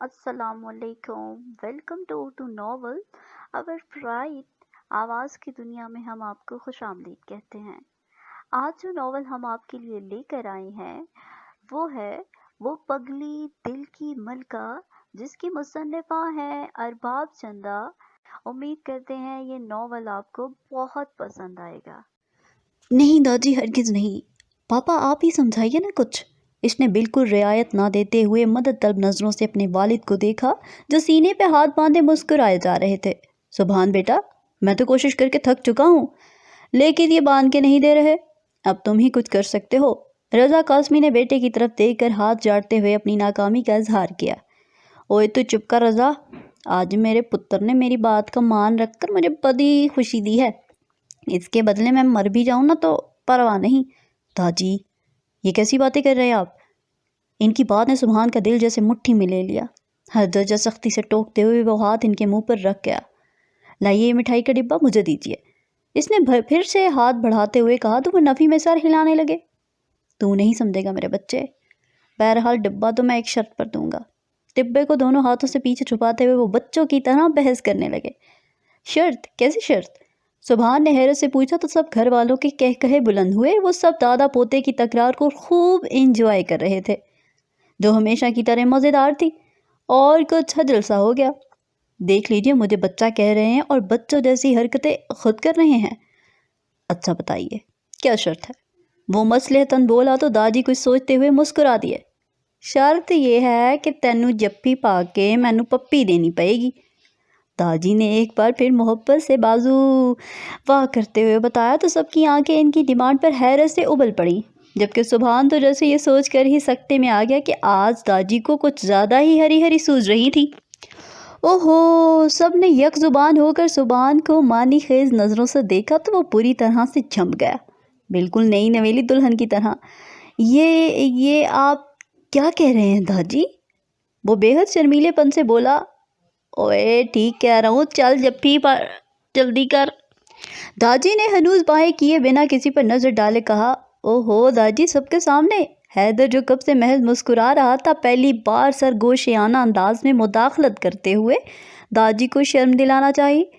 अस्सलाम वालेकुम। Welcome to novel hour fried. आवाज़ की दुनिया में हम आपको खुशामदीद कहते हैं। आज जो नॉवल हम आपके लिए लेकर आए हैं वो है वो पगली दिल की मलका, जिसकी मुसन्निफ़ा है अरबाब चंदा। उम्मीद करते हैं ये नॉवल आपको बहुत पसंद आएगा। नहीं दादी, हरगिज़ नहीं। पापा आप ही समझाइए ना कुछ। इसने बिल्कुल रियायत ना देते हुए मदद तलब नज़रों से अपने वालिद को देखा, जो सीने पे हाथ बांधे मुस्कुराए जा रहे थे। सुभान बेटा, मैं तो कोशिश करके थक चुका हूँ, लेकिन ये बांध के नहीं दे रहे। अब तुम ही कुछ कर सकते हो। रज़ा कासमी ने बेटे की तरफ देखकर हाथ जाड़ते हुए अपनी नाकामी का इजहार किया। ओए तू चुप कर रज़ा। आज मेरे पुत्र ने मेरी बात का मान रखकर मुझे बड़ी खुशी दी है। इसके बदले मैं मर भी जाऊं ना तो परवाह नहीं। दादी, ये कैसी बातें कर रहे हैं आप? इनकी बात ने सुभान का दिल जैसे मुट्ठी में ले लिया। हर दर्जा सख्ती से टोकते हुए वो हाथ इनके मुंह पर रख गया। लाइए ये मिठाई का डिब्बा मुझे दीजिए। इसने फिर से हाथ बढ़ाते हुए कहा तो वो नफ़ी में सर हिलाने लगे। तू नहीं समझेगा मेरे बच्चे। बहरहाल डिब्बा तो मैं एक शर्त पर दूंगा। डिब्बे को दोनों हाथों से पीछे छुपाते हुए वो बच्चों की तरह बहस करने लगे। शर्त? कैसी शर्त? सुभान ने हैरत से पूछा तो सब घर वालों के कह कहे बुलंद हुए। वो सब दादा पोते की तकरार को खूब एंजॉय कर रहे थे, जो हमेशा की तरह मज़ेदार थी। और कुछ हजल सा हो गया। देख लीजिए, मुझे बच्चा कह रहे हैं और बच्चों जैसी हरकतें खुद कर रहे हैं। अच्छा बताइए, क्या शर्त है? वो मसलहतन बोला तो दादी कुछ सोचते हुए मुस्कुरा दिए। शर्त ये है कि तेनू जप्फी पा के मैनू पप्पी देनी पड़ेगी। दादी ने एक बार फिर मोहब्बत से बाजू वाह करते हुए बताया तो सबकी आंखें इनकी डिमांड पर हैरत से उबल पड़ी, जबकि सुभान तो जैसे ये सोच कर ही सकते में आ गया कि आज दादी को कुछ ज़्यादा ही हरी हरी सूझ रही थी। ओहो, सब ने यक जुबान होकर सुभान को मानी खेज नज़रों से देखा तो वो पूरी तरह से जम गया, बिल्कुल नई नवेली दुल्हन की तरह। ये आप क्या कह रहे हैं दादी? वो बेहद शर्मीलेपन से बोला। ओए ठीक कह रहा हूँ, चल जप्पी पर जल्दी कर। दादी ने हनूज बाहें किए बिना किसी पर नजर डाले कहा। ओहो दादी, सबके सामने? हैदर जो कब से महज मुस्कुरा रहा था, पहली बार सरगोशियाना अंदाज में मुदाखलत करते हुए दादी को शर्म दिलाना चाहिए।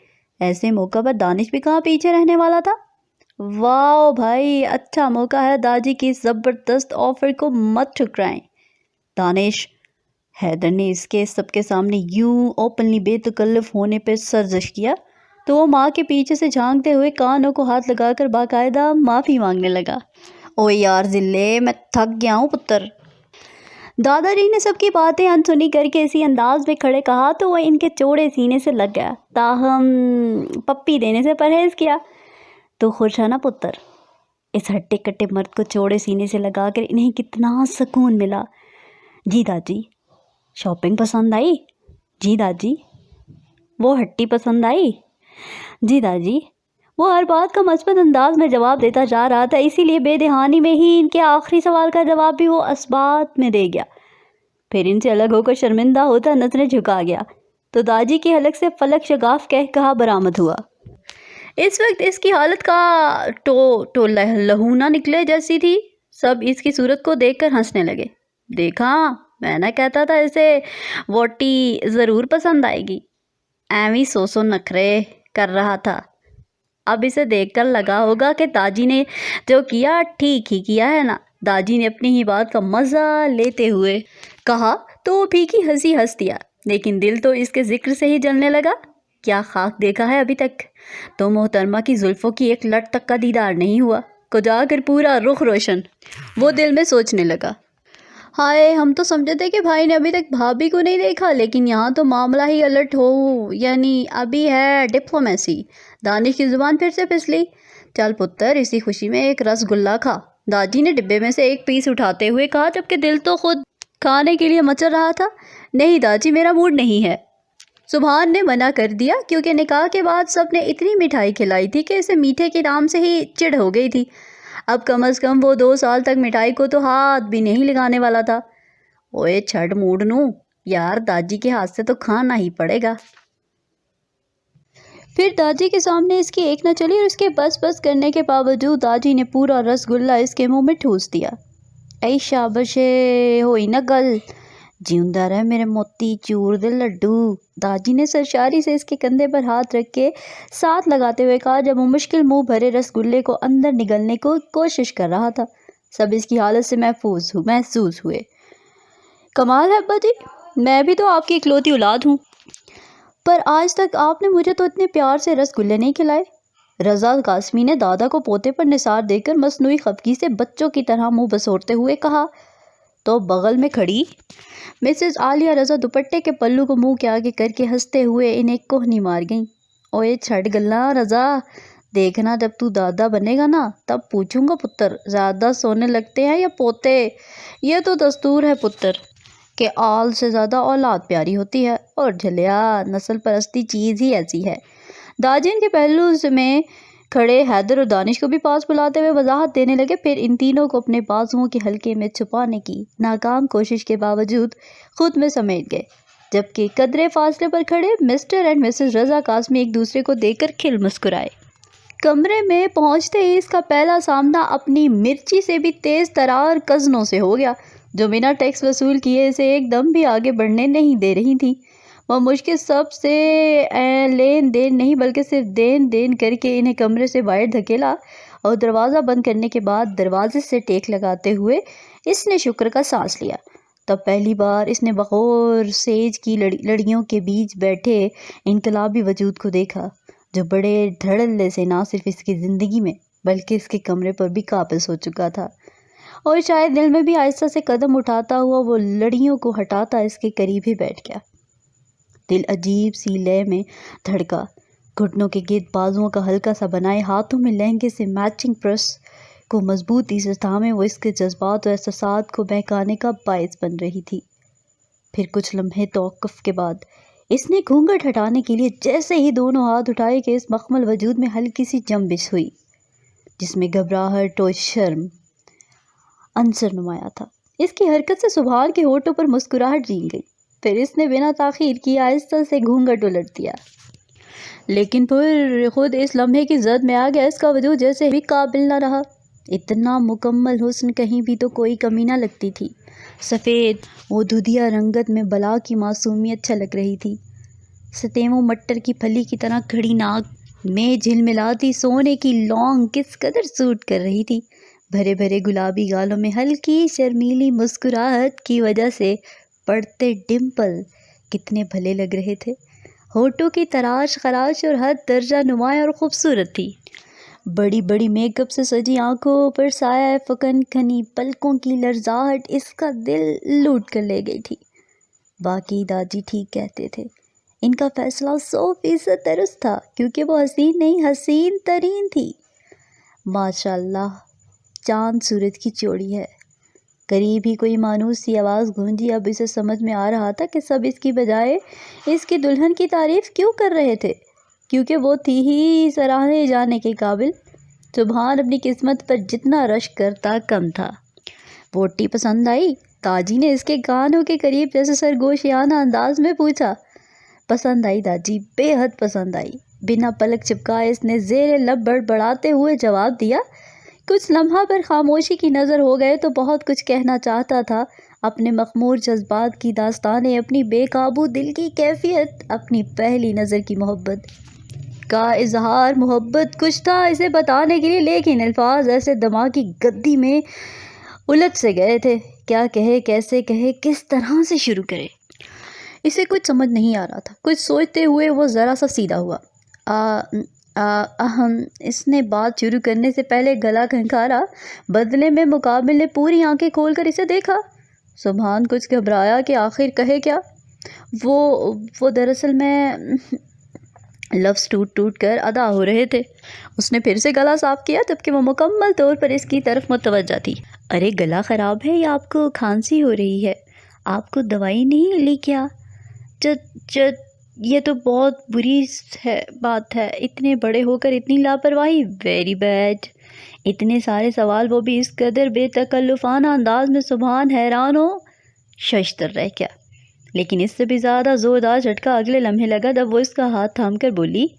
ऐसे मौका पर दानिश भी कहाँ पीछे रहने वाला था। वाह भाई, अच्छा मौका है, दादी की इस ज़बरदस्त ऑफर को मत ठुकराएं। दानिश, हैदर ने इसके सबके सामने यूं ओपनली बेतकल्लफ होने पर सर्जश किया तो वो माँ के पीछे से झांकते हुए कानों को हाथ लगाकर बाकायदा माफ़ी मांगने लगा। ओए यार जिल्ले, मैं थक गया हूँ पुत्र। दादाजी ने सबकी बातें अनसुनी करके इसी अंदाज में खड़े कहा तो वह इनके चौड़े सीने से लग गया। ताहम पप्पी देने से परहेज किया। तो खुश है ना पुत्र? इस हट्टे कट्टे मर्द को चौड़े सीने से लगाकर इन्हें कितना सुकून मिला। जी दादी। शॉपिंग पसंद आई? जी दादी। वो हट्टी पसंद आई? जी दादी। वो हर बात का मस्बत अंदाज में जवाब देता जा रहा था, इसीलिए बेदहानी में ही इनके आखिरी सवाल का जवाब भी वो असबात में दे गया। फिर इनसे अलग होकर शर्मिंदा होता नजरें झुका गया तो दादी की हलक से फलक शगाफ कह कहा बरामद हुआ। इस वक्त इसकी हालत का तो लहूना निकले जैसी थी। सब इसकी सूरत को देखकर हंसने लगे। देखा, मैं ना कहता था इसे वोटी ज़रूर पसंद आएगी। एवी सो नखरे कर रहा था। अब इसे देखकर लगा होगा कि दादी ने जो किया ठीक ही किया है ना। दादी ने अपनी ही बात का मज़ा लेते हुए कहा तो वो फीकी हंसी हंस दिया, लेकिन दिल तो इसके जिक्र से ही जलने लगा। क्या खाक देखा है अभी तक? तो मोहतरमा की जुल्फ़ों की एक लट तक का दीदार नहीं हुआ, को जाकर पूरा रुख रोशन। वो दिल में सोचने लगा, हाय हम तो समझे थे कि भाई ने अभी तक भाभी को नहीं देखा, लेकिन यहाँ तो मामला ही अलट हो, यानी अभी है डिप्लोमेसी। दानिश की जुबान फिर से फिसली। चल पुत्र, इसी खुशी में एक रसगुल्ला खा। दादी ने डिब्बे में से एक पीस उठाते हुए कहा, जबकि दिल तो खुद खाने के लिए मचल रहा था। नहीं दादी, मेरा मूड नहीं है। सुभान ने मना कर दिया, क्योंकि निकाह के बाद सब ने इतनी मिठाई खिलाई थी कि इसे मीठे के नाम से ही चिढ़ हो गई थी। अब कम अज़ कम वो 2 साल तक मिठाई को तो हाथ भी नहीं लगाने वाला था। ओए छड़ मूड नू यार, दादी के हाथ से तो खाना ही पड़ेगा। फिर दादी के सामने इसकी एक न चली और इसके बस बस करने के बावजूद दादी ने पूरा रसगुल्ला इसके मुंह में ठूस दिया। ऐ शाबाशे होई न गल। जिंदा रह मेरे मोती चूर दे लड्डू। दादी ने सरशारी से इसके कंधे पर हाथ रख के साथ लगाते हुए कहा, जब वो मुश्किल मुंह भरे रसगुल्ले को अंदर निगलने को कोशिश कर रहा था। सब इसकी हालत से महसूस हुए। कमाल है अब्बा जी, मैं भी तो आपकी इकलौती औलाद हूँ, पर आज तक आपने मुझे तो इतने प्यार से रसगुल्ले नहीं खिलाए। रजा कासमी ने दादा को पोते पर निसार देकर मसनूई खफगी से बच्चों की तरह मुंह बसोरते हुए कहा। तो बगल में खड़ी मिसेस आलिया रजा दुपट्टे के पल्लू को मुंह के आगे करके हंसते हुए इन्हें कोहनी मार गईं। ओए छड़ गल्ला रजा, देखना जब तू दादा बनेगा ना तब पूछूंगा पुत्र ज़्यादा सोने लगते हैं या पोते। ये तो दस्तूर है पुत्र कि आल से ज़्यादा औलाद प्यारी होती है, और झलिया नस्ल परस्ती चीज़ ही ऐसी है। दाजिन के पहलू में खड़े हैदर और दानिश को भी पास बुलाते हुए वजाहत देने लगे। फिर इन तीनों को अपने बाजुओं के हल्के में छुपाने की नाकाम कोशिश के बावजूद खुद में समेट गए, जबकि कदरे फासले पर खड़े मिस्टर एंड मिसेस रजा कासमी एक दूसरे को देखकर खिल मुस्कुराए। कमरे में पहुंचते ही इसका पहला सामना अपनी मिर्ची से भी तेज तरार कज़नों से हो गया, जो बिना टैक्स वसूल किए इसे एकदम भी आगे बढ़ने नहीं दे रही थी। वह मुश्किल सबसे लेन देन नहीं बल्कि सिर्फ देन करके इन्हें कमरे से बाहर धकेला, और दरवाज़ा बंद करने के बाद दरवाजे से टेक लगाते हुए इसने शुक्र का सांस लिया। तब पहली बार इसने बगौर सेज की लड़ियों के बीच बैठे इनकलाबी वजूद को देखा, जो बड़े धड़ल्ले से ना सिर्फ इसकी ज़िंदगी में बल्कि इसके कमरे पर भी काबिज हो चुका था। और शायद दिल में भी आहिस्ता से कदम उठाता हुआ वो लड़ियों को हटाता इसके करीब ही बैठ गया। दिल अजीब सी लय में धड़का। घुटनों के गिर्द बाजुओं का हल्का सा बनाए हाथों में लहंगे से मैचिंग पर्स को मजबूती से थामे वो इसके जज्बात और एहसासात को बहकाने का बायस बन रही थी। फिर कुछ लम्हे तौक़ुफ़ के बाद इसने घूंघट हटाने के लिए जैसे ही दोनों हाथ उठाए कि इस मखमल वजूद में हल्की सी जंबिश हुई, जिसमें घबराहट और शर्म अंसर नुमाया था। इसकी हरकत से सुभान के होठों पर मुस्कुराहट रींग गई। फिर इसने बिना ताख़ीर किए आहिस्ता से घूंघट उलट दिया, लेकिन फिर खुद इस लम्हे की जद में आ गया। इसका वजूद जैसे भी काबिल न रहा। इतना मुकम्मल हुस्न कहीं भी तो कोई कमी ना लगती थी। सफ़ेद वो दुधिया रंगत में बला की मासूमियत छलक रही थी। सतेमो मट्टर की फली की तरह खड़ी नाक में झिलमिलाती सोने की लौंग किस कदर सूट कर रही थी। भरे भरे गुलाबी गालों में हल्की शर्मीली मुस्कुराहट की वजह से पड़ते डिम्पल कितने भले लग रहे थे। होठों की तराश खराश और हद दर्जा नुमाया और ख़ूबसूरत थी। बड़ी बड़ी मेकअप से सजी आंखों पर साया फकन खनी पलकों की लर्जाहट इसका दिल लूट कर ले गई थी। बाकी दादी ठीक कहते थे, इनका फैसला 100% दुरुस्त था, क्योंकि वो हसीन नहीं हसीन तरीन थी। माशाल्लाह चांद सूरज की जोड़ी है। करीब ही कोई मानूस सी आवाज़ गूंजी। अब इसे समझ में आ रहा था कि सब इसकी बजाय इसकी दुल्हन की तारीफ़ क्यों कर रहे थे, क्योंकि वो थी ही सराहने जाने के काबिल। सुभान अपनी किस्मत पर जितना रश करता कम था। वोटी पसंद आई? ताजी ने इसके कानों के करीब जैसे सरगोशियाना अंदाज में पूछा। पसंद आई दादी, बेहद पसंद आई। बिना पलक चिपकाए इसने ज़ेरे लब बड़बड़ाते हुए जवाब दिया। कुछ लम्हा पर खामोशी की नज़र हो गए तो बहुत कुछ कहना चाहता था। अपने मखमूर जज्बात की दास्तानें, अपनी बेकाबू दिल की कैफियत, अपनी पहली नज़र की मोहब्बत का इजहार। मोहब्बत कुछ था इसे बताने के लिए, लेकिन अल्फाज ऐसे दिमाग की गद्दी में उलझ से गए थे। क्या कहे, कैसे कहे, किस तरह से शुरू करे, इसे कुछ समझ नहीं आ रहा था। कुछ सोचते हुए वो ज़रा सा सीधा हुआ। इसने बात शुरू करने से पहले गला खंखारा। बदले में मुकाबिल ने पूरी आंखें खोलकर इसे देखा। सुभान कुछ घबराया कि आखिर कहे क्या। वो दरअसल मैं लफ्ज़ टूट कर अदा हो रहे थे। उसने फिर से गला साफ किया, जबकि वो मुकम्मल तौर पर इसकी तरफ मुतवज्जा थी। अरे गला ख़राब है या आपको खांसी हो रही है? आपको दवाई नहीं ली क्या? ये तो बहुत बुरी बात है। इतने बड़े होकर इतनी लापरवाही, वेरी बैड। इतने सारे सवाल, वो भी इस कदर बेतकल्लुफ़ाना अंदाज में। सुभान हैरान हो शशतर रह गया। लेकिन इससे भी ज़्यादा ज़ोरदार झटका अगले लम्हे लगा जब वो इसका हाथ थाम कर बोली,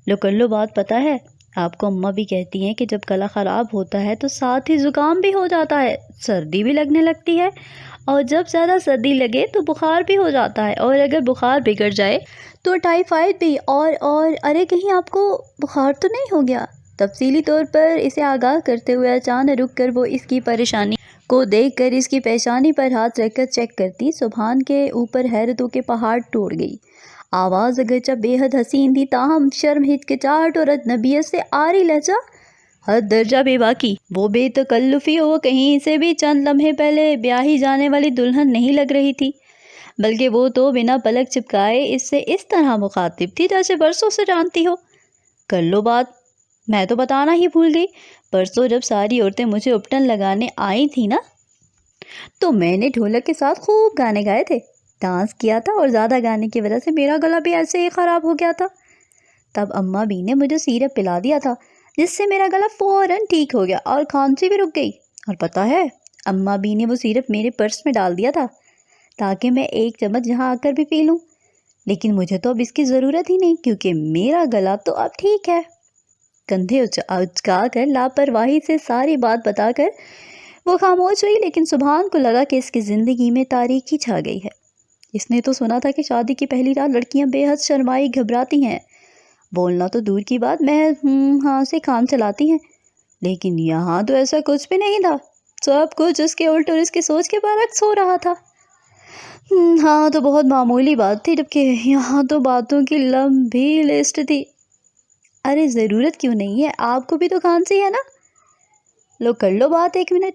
लो कर लो बात। पता है आपको अम्मा भी कहती हैं कि जब गला ख़राब होता है तो साथ ही ज़ुकाम भी हो जाता है, सर्दी भी लगने लगती है, اور جب زیادہ سردی لگے تو بخار بھی ہو جاتا ہے، اور اگر بخار بگڑ جائے تو ٹائیفائڈ بھی۔ اور ارے کہیں آپ کو بخار تو نہیں ہو گیا؟ تفصیلی طور پر اسے آگاہ کرتے ہوئے اچانک رک کر وہ اس کی پریشانی کو دیکھ کر اس کی پیشانی پر ہاتھ رکھ کر چیک کرتی۔ سبحان کے اوپر حیرتوں کے پہاڑ ٹوٹ گئی۔ آواز اگرچہ بے حد حسین تھی، تاہم شرم، ہچکچاہٹ اور اجنبیت سے آری لہجہ حد درجہ بے باکی۔ وہ بے تکلفی، وہ کہیں سے بھی چند لمحے پہلے بیاہی جانے والی دلہن نہیں لگ رہی تھی، بلکہ وہ تو بنا پلک چپکائے اس سے اس طرح مخاطب تھی جیسے برسوں سے جانتی ہو۔ کر لو بات، میں تو بتانا ہی بھول گئی، پرسوں جب ساری عورتیں مجھے اپٹن لگانے آئی تھی نا، تو میں نے ڈھولک کے ساتھ خوب گانے گائے تھے، ڈانس کیا تھا، اور زیادہ گانے کی وجہ سے میرا گلا بھی ایسے ہی خراب ہو گیا تھا۔ تب اماں بھی نے مجھے سیرپ پلا دیا تھا، جس سے میرا گلا فوراً ٹھیک ہو گیا اور کھانسی بھی رک گئی۔ اور پتہ ہے، اماں بھی نے وہ سیرپ میرے پرس میں ڈال دیا تھا تاکہ میں ایک چمچ یہاں آ کر بھی پی لوں، لیکن مجھے تو اب اس کی ضرورت ہی نہیں کیونکہ میرا گلا تو اب ٹھیک ہے۔ کندھے اچکا کر لاپرواہی سے ساری بات بتا کر وہ خاموش ہوئی، لیکن سبحان کو لگا کہ اس کی زندگی میں تاریکی چھا گئی ہے۔ اس نے تو سنا تھا کہ شادی کی پہلی رات لڑکیاں بے حد شرمائی گھبراتی ہیں، بولنا تو دور کی بات محض ہاں سے کام چلاتی ہیں، لیکن یہاں تو ایسا کچھ بھی نہیں تھا، سب کچھ اس کے الٹ اور اس کی سوچ کے برعکس ہو رہا تھا۔ ہاں تو بہت معمولی بات تھی، جبکہ یہاں تو باتوں کی لمبی لسٹ تھی۔ ارے ضرورت کیوں نہیں ہے، آپ کو بھی تو کھانسی ہے نا، لو کر لو بات ایک منٹ۔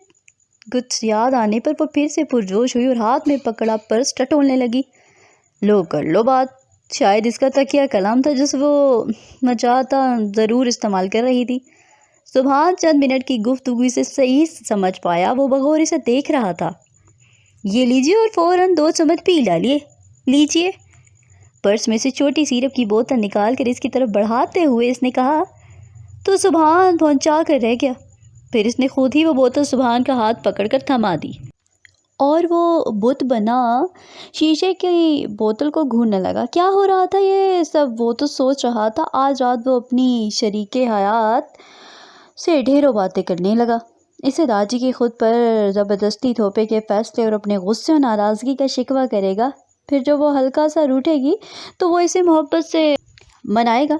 کچھ یاد آنے پر وہ پھر سے پرجوش ہوئی اور ہاتھ میں پکڑا پرس ٹٹولنے لگی۔ لو کر لو بات، شاید اس کا تکیہ کلام تھا جس وہ مچاتا ضرور استعمال کر رہی تھی۔ سبحان چند منٹ کی گفتگو سے صحیح سمجھ پایا، وہ بغور اسے دیکھ رہا تھا۔ یہ لیجیے، اور فوراً 2 چمچ پی ڈالیے، لیجیے۔ پرس میں سے چھوٹی سیرپ کی بوتل نکال کر اس کی طرف بڑھاتے ہوئے اس نے کہا تو سبحان پہنچا کر رہ گیا۔ پھر اس نے خود ہی وہ بوتل سبحان کا ہاتھ پکڑ کر تھما دی اور وہ بت بنا شیشے کی بوتل کو گھورنے لگا۔ کیا ہو رہا تھا یہ سب وہ تو سوچ رہا تھا۔ آج رات وہ اپنی شریک حیات سے ڈھیروں باتیں کرنے لگا، اسے راجی کی خود پر زبردستی تھوپے کے فیصلے اور اپنے غصے و ناراضگی کا شکوہ کرے گا۔ پھر جب وہ ہلکا سا روٹھے گی تو وہ اسے محبت سے منائے گا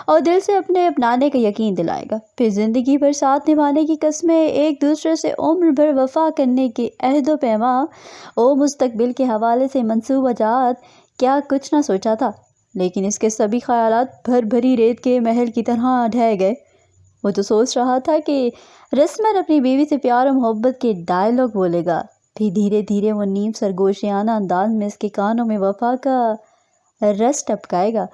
اور دل سے اپنے اپنانے کا یقین دلائے گا۔ پھر زندگی بھر ساتھ نبھانے کی قسمیں، ایک دوسرے سے عمر بھر وفا کرنے کے عہد و پیمان اور مستقبل کے حوالے سے منصوبہ جات، کیا کچھ نہ سوچا تھا، لیکن اس کے سبھی خیالات بھری ریت کے محل کی طرح ڈھہ گئے۔ وہ تو سوچ رہا تھا کہ رسماً اپنی بیوی سے پیار و محبت کے ڈائیلاگ بولے گا، پھر دھیرے دھیرے وہ نیم سرگوشیانہ انداز میں اس کے کانوں میں وفا کا رس ٹپکائے گا،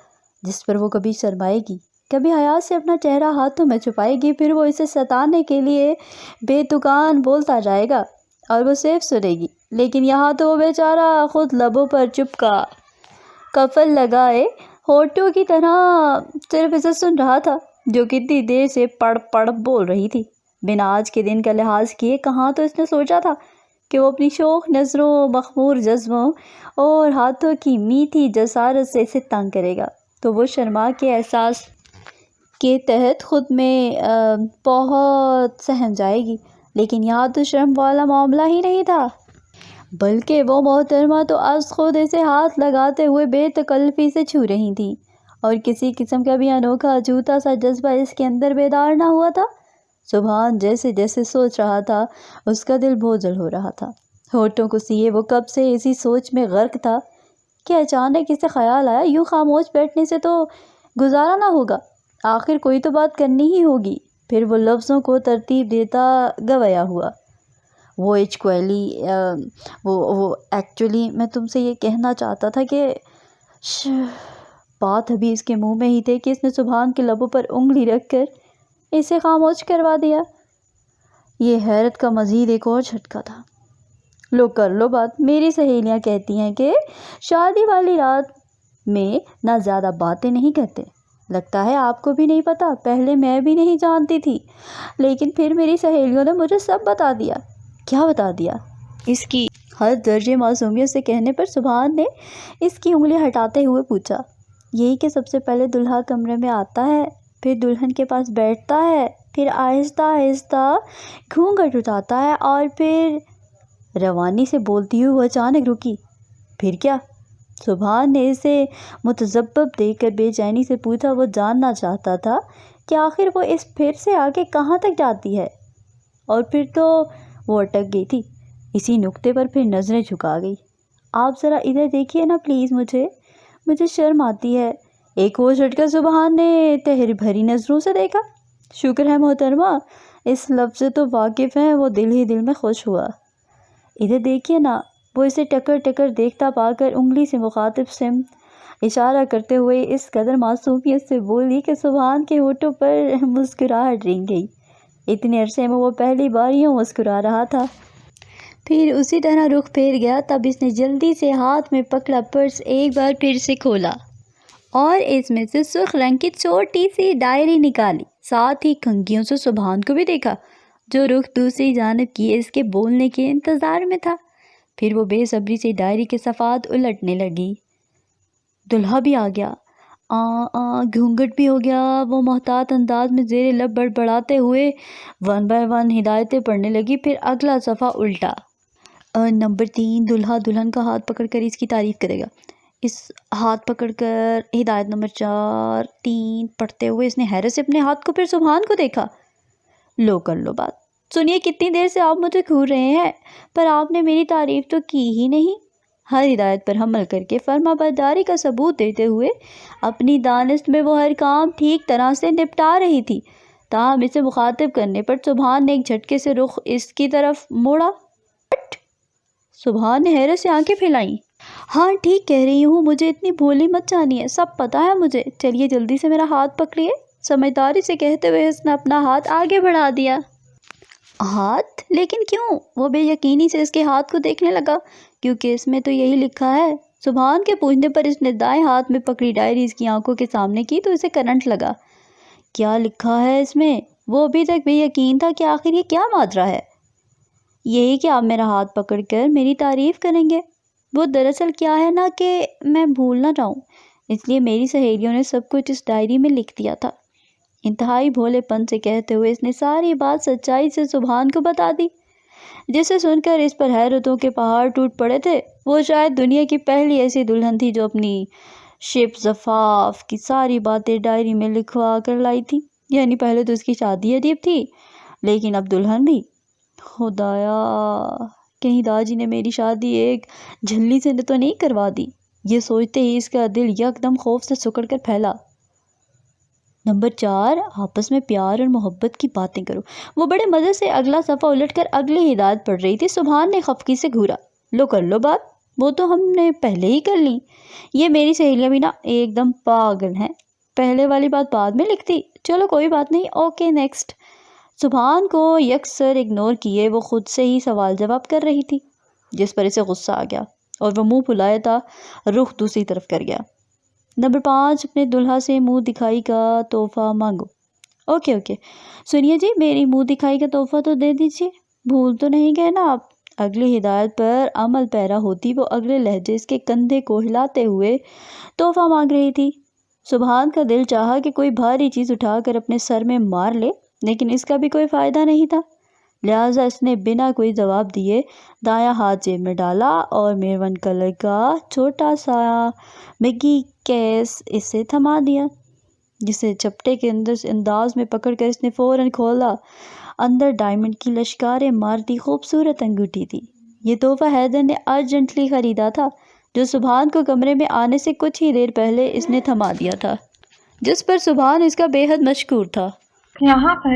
جس پر وہ کبھی شرمائے گی، کبھی حیا سے اپنا چہرہ ہاتھوں میں چھپائے گی، پھر وہ اسے ستانے کے لیے بے تکان بولتا جائے گا اور وہ صرف سنے گی۔ لیکن یہاں تو وہ بیچارہ خود لبوں پر چپکا قفل لگائے ہونٹوں کی طرح صرف اسے سن رہا تھا، جو کتنی دیر سے پڑ پڑ بول رہی تھی، بنا آج کے دن کا لحاظ کیے۔ کہاں تو اس نے سوچا تھا کہ وہ اپنی شوخ نظروں، مخمور جذبوں اور ہاتھوں کی میٹھی جسارت سے اسے تنگ کرے گا، تو وہ شرما کے احساس کے تحت خود میں بہت سہم جائے گی۔ لیکن یہاں تو شرم والا معاملہ ہی نہیں تھا، بلکہ وہ محترمہ تو از خود اسے ہاتھ لگاتے ہوئے بے تکلفی سے چھو رہی تھی، اور کسی قسم کا بھی انوکھا جھوٹا سا جذبہ اس کے اندر بیدار نہ ہوا تھا۔ سبحان جیسے جیسے سوچ رہا تھا، اس کا دل بوجھل ہو رہا تھا، ہونٹوں کو سیے وہ کب سے اسی سوچ میں غرق تھا کہ اچانک اسے خیال آیا، یوں خاموش بیٹھنے سے تو گزارا نہ ہوگا، آخر کوئی تو بات کرنی ہی ہوگی۔ پھر وہ لفظوں کو ترتیب دیتا گویا ہوا، وہ ایکچولی میں تم سے یہ کہنا چاہتا تھا کہ بات ابھی اس کے منہ میں ہی تھے کہ اس نے سبحان کے لبوں پر انگلی رکھ کر اسے خاموش کروا دیا۔ یہ حیرت کا مزید ایک اور جھٹکا تھا۔ لو کر لو بات، میری سہیلیاں کہتی ہیں کہ شادی والی رات میں نہ زیادہ باتیں نہیں کرتے، لگتا ہے آپ کو بھی نہیں پتا، پہلے میں بھی نہیں جانتی تھی، لیکن پھر میری سہیلیوں نے مجھے سب بتا دیا۔ کیا بتا دیا؟ اس کی حد درجے معصومیت سے کہنے پر سبحان نے اس کی انگلی ہٹاتے ہوئے پوچھا، یہی کہ سب سے پہلے دلہا کمرے میں آتا ہے، پھر دلہن کے پاس بیٹھتا ہے، پھر آہستہ آہستہ گھونگھٹ اٹھاتا ہے، اور پھر روانی سے بولتی ہوئی وہ اچانک رکی۔ پھر کیا؟ سبحان نے اسے متذبذب دیکھ کر بے چینی سے پوچھا۔ وہ جاننا چاہتا تھا کہ آخر وہ اس پھر سے آگے کہاں تک جاتی ہے، اور پھر تو وہ اٹک گئی تھی۔ اسی نقطے پر پھر نظریں جھکا گئی۔ آپ ذرا ادھر دیکھیے نا پلیز، مجھے شرم آتی ہے۔ ایک ہوش ہٹ کر سبحان نے تہر بھری نظروں سے دیکھا۔ شکر ہے محترمہ، اس لفظ سے تو واقف ہیں۔ وہ دل ہی دل میں خوش ہوا۔ ادھر دیکھیے نا، وہ اسے ٹکر ٹکر دیکھتا پا کر انگلی سے مخاطب سمت اشارہ کرتے ہوئے اس قدر معصومیت سے بولی کہ سبحان کے ہونٹوں پر مسکراہٹ رنگ گئی۔ اتنے عرصے میں وہ پہلی بار یوں مسکرا رہا تھا۔ پھر اسی طرح رخ پھیر گیا۔ تب اس نے جلدی سے ہاتھ میں پکڑا پرس ایک بار پھر سے کھولا اور اس میں سے سرخ رنگ کی چھوٹی سی ڈائری نکالی۔ ساتھ ہی کنگھیوں سے سبحان کو بھی دیکھا، جو رخ دوسری جانب کیے اس کے بولنے کے انتظار میں تھا۔ پھر وہ بے صبری سے ڈائری کے صفحات الٹنے لگی۔ دلہا بھی آ گیا، گھونگھٹ بھی ہو گیا۔ وہ محتاط انداز میں زیر لب بڑبڑاتے ہوئے 1 by 1 ہدایتیں پڑھنے لگی۔ پھر اگلا صفحہ الٹا۔ نمبر 3، دلہا دلہن کا ہاتھ پکڑ کر اس کی تعریف کرے گا۔ اس ہاتھ پکڑ کر ہدایت نمبر 4 3 پڑھتے ہوئے اس نے حیرت سے اپنے ہاتھ کو پھر سبحان کو دیکھا۔ لو کر لو بات، سنیے، کتنی دیر سے آپ مجھے گھور رہے ہیں، پر آپ نے میری تعریف تو کی ہی نہیں۔ ہر ہدایت پر عمل کر کے فرما برداری کا ثبوت دیتے ہوئے اپنی دانست میں وہ ہر کام ٹھیک طرح سے نپٹا رہی تھی۔ تاہم اسے مخاطب کرنے پر سبحان نے ایک جھٹکے سے رخ اس کی طرف موڑا۔ سبحان نے حیرت سے آنکھیں پھیلائیں۔ ہاں ٹھیک کہہ رہی ہوں، مجھے اتنی بھولی مت جانیے، سب پتہ ہے مجھے۔ چلیے جلدی سے میرا ہاتھ پکڑیے، سمجھداری سے کہتے ہوئے اس نے اپنا ہاتھ آگے بڑھا دیا۔ ہاتھ؟ لیکن کیوں؟ وہ بے یقینی سے اس کے ہاتھ کو دیکھنے لگا، کیونکہ اس میں تو یہی لکھا ہے۔ سبحان کے پوچھنے پر اس نے دائیں ہاتھ میں پکڑی ڈائری اس کی آنکھوں کے سامنے کی تو اسے کرنٹ لگا۔ کیا لکھا ہے اس میں؟ وہ ابھی تک بے یقین تھا کہ آخر یہ کیا ماجرا ہے۔ یہی کہ آپ میرا ہاتھ پکڑ کر میری تعریف کریں گے۔ وہ دراصل کیا ہے نا کہ میں بھول نہ جاؤں، اس لیے میری سہیلیوں نے سب کچھ اس ڈائری میں لکھ دیا تھا۔ انتہائی بھولے پن سے کہتے ہوئے اس نے ساری بات سچائی سے سبحان کو بتا دی، جسے سن کر اس پر حیرتوں کے پہاڑ ٹوٹ پڑے تھے۔ وہ شاید دنیا کی پہلی ایسی دلہن تھی جو اپنی شب زفاف کی ساری باتیں ڈائری میں لکھوا کر لائی تھی۔ یعنی پہلے تو اس کی شادی ادیب تھی، لیکن اب دلہن بھی۔ خدایا، کہیں داجی نے میری شادی ایک جھلی سے تو نہیں کروا دی۔ یہ سوچتے ہی اس کا دل یکدم خوف سے سکڑ کر پھیلا۔ نمبر 4، آپس میں پیار اور محبت کی باتیں کرو۔ وہ بڑے مزے سے اگلا صفحہ الٹ کر اگلی ہدایت پڑھ رہی تھی۔ سبحان نے خفگی سے گھورا۔ لو کر لو بات، وہ تو ہم نے پہلے ہی کر لی۔ یہ میری سہیلیاں بھی نا ایک دم پاگل ہیں، پہلے والی بات بعد میں لکھتی۔ چلو کوئی بات نہیں، اوکے نیکسٹ۔ سبحان کو یکسر اگنور کیے وہ خود سے ہی سوال جواب کر رہی تھی، جس پر اسے غصہ آ گیا اور وہ منہ پھلائے تھا رخ دوسری طرف کر گیا۔ نمبر 5، اپنے دلہا سے منہ دکھائی کا تحفہ مانگو۔ اوکے سنیے جی، میری منہ دکھائی کا تحفہ تو دے دیجیے، بھول تو نہیں گئے نا آپ۔ اگلی ہدایت پر عمل پیرا ہوتی وہ اگلے لہجے اس کے کندھے کو ہلاتے ہوئے تحفہ مانگ رہی تھی۔ سبحان کا دل چاہا کہ کوئی بھاری چیز اٹھا کر اپنے سر میں مار لے، لیکن اس کا بھی کوئی فائدہ نہیں تھا۔ لہٰذا اس نے بنا کوئی جواب دیے دایاں ہاتھ جیب میں ڈالا اور میرون کلر کا چھوٹا سا مگی کیس اسے تھما دیا، جسے چپٹے کے انداز میں پکڑ کر اس نے فوراً کھولا۔ اندر ڈائمنڈ کی لشکاریں مارتی خوبصورت انگوٹھی تھی۔ یہ تحفہ حیدر نے ارجنٹلی خریدا تھا، جو سبحان کو کمرے میں آنے سے کچھ ہی دیر پہلے اس نے تھما دیا تھا، جس پر سبحان اس کا بے حد مشکور تھا۔ یہاں پر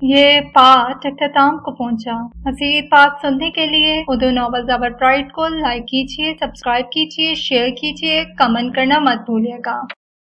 یہ پارٹ اختتام کو پہنچا۔ مزید پارٹ سننے کے لیے اردو ناولز اور پرائڈ کو لائک کیجیے، سبسکرائب کیجیے، شیئر کیجیے، کمنٹ کرنا مت بھولیے گا۔